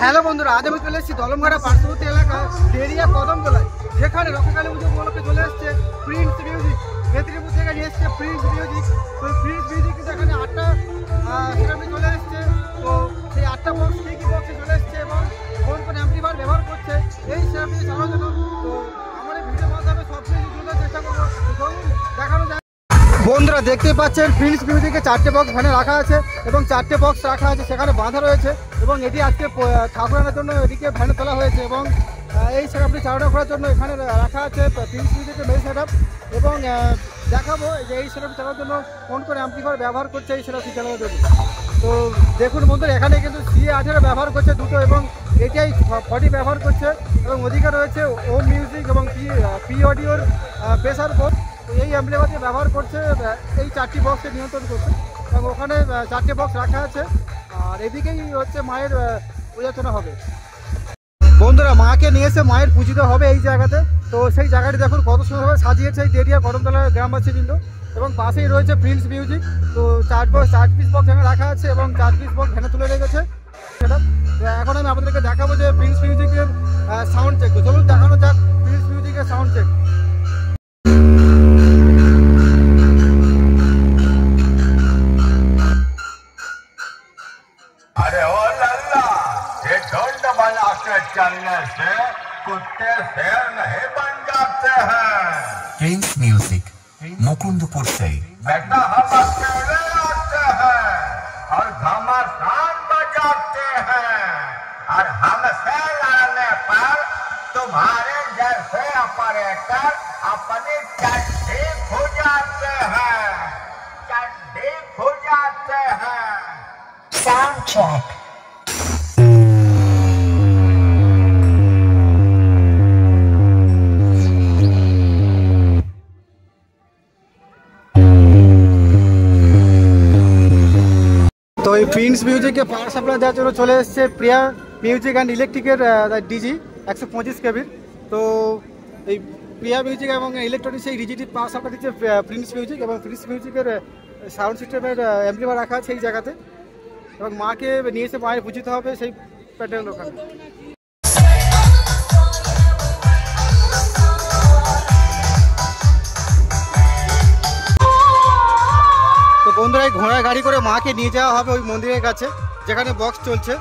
Hello বন্ধুরা, আজ আমি চলে এসেছি দলমঘাটা পার্শ্ববর্তী এলাকা দেরিয়া কদমতলায়, যেখানে রক্ষাকালী পুজো উপলক্ষে চলে এসছে প্রিন্স মিউজিক। মেদিনীপুর থেকে নিয়ে এসছে প্রিন্স মিউজিক। তো প্রিন্স মিউজিক এখানে 8টা সেরাপি চলে এসছে। তো সেই 8টা বক্স কী বক্সে চলে এসছে এবং কোন কোন অ্যাম্পলিফায়ার ব্যবহার করছে এই সেরাপি চালানোর জন্য। তো আমার এই ভিডিওর মাধ্যমে সব কিছু তুলে চেষ্টা করবো, দেখানো যায়। বন্ধুরা দেখতে পাচ্ছেন প্রিন্স মিউজিকে 4টে বক্স ভ্যানে রাখা আছে এবং 4টে বক্স রাখা আছে, সেখানে বাঁধা রয়েছে এবং এটি আজকে ঠাকুর আনার জন্য এদিকে ভ্যানে তোলা হয়েছে এবং এই সেটআপটি চালনা করার জন্য এখানে রাখা আছে প্রিন্স মিউজিকের মেইন সেটআপ। এবং দেখাবো যে এই সেটআপটি চালানোর জন্য কোন কোন অ্যাম্পলিফায়ার ব্যবহার করছে এই সেটআপটি চালানোর জন্য। তো দেখুন বন্ধুরা, এখানে কিন্তু CA18 ব্যবহার করছে দুটো এবং এটিআই 40 ব্যবহার করছে এবং ওদিকে রয়েছে ও মিউজিক এবং পি অডিওর প্রেসার বোর্ড। তো এই অ্যাম্পলিফায়ারটি ব্যবহার করছে এই 4টি বক্সকে নিয়ন্ত্রণ করছে এবং ওখানে 4টে বক্স রাখা আছে। আর এদিকেই হচ্ছে মায়ের পূজার্চনা হবে। বন্ধুরা মাকে নিয়ে এসে মায়ের পুজিত হবে এই জায়গাতে। তো সেই জায়গাটি দেখুন কত সুন্দরভাবে সাজিয়েছে এই দেরিয়া কদমতলার গ্রামবাসী কিন্তু। এবং পাশেই রয়েছে প্রিন্স মিউজিক। তো 4 পিস বক্স এখানে রাখা আছে এবং 4 পিস বক্স ভ্যানে তুলে রেখেছে সেটা। এখন আমি আপনাদেরকে দেখাবো যে প্রিন্স মিউজিকের সাউন্ড চেক। তো চলুন দেখানো যাক প্রিন্স মিউজিকের সাউন্ড চেক। चलने से कुत्ते शेर नहीं बन जाते हैं। प्रिंस म्यूजिक मुकुंदपुर से बेटा हम अकेले आते हैं और घमासान बजाते हैं और हमसे लड़ने पर तुम्हारे जैसे ऑपरेटर अपनी चड्डी खुजाते हैं, चड्डी खुजाते हैं। Sound track. তো এই প্রিন্স মিউজিকে পাওয়ার সাপ্লাই দেওয়ার জন্য চলে এসছে প্রিয়া মিউজিক অ্যান্ড ইলেকট্রিকের ডিজি 125 কেবির। তো এই প্রিয়া মিউজিক এবং ইলেকট্রনিক্স এই ডিজিটি পাওয়ার সাপ্লাই দিচ্ছে প্রিন্স মিউজিক এবং প্রিন্স মিউজিকের সাউন্ড সিস্টেমের অ্যাম্পলিফায়ার রাখা আছে এই জায়গাতে এবং মাকে নিয়ে এসে মায়ের পুজিতে হবে সেই প্যান্ডেলের ওখানে। তো বন্ধুরা এই ঘোড়ায় গাড়ি করে মাকে নিয়ে যাওয়া হবে ওই মন্দিরের কাছে যেখানে বক্স চলছে।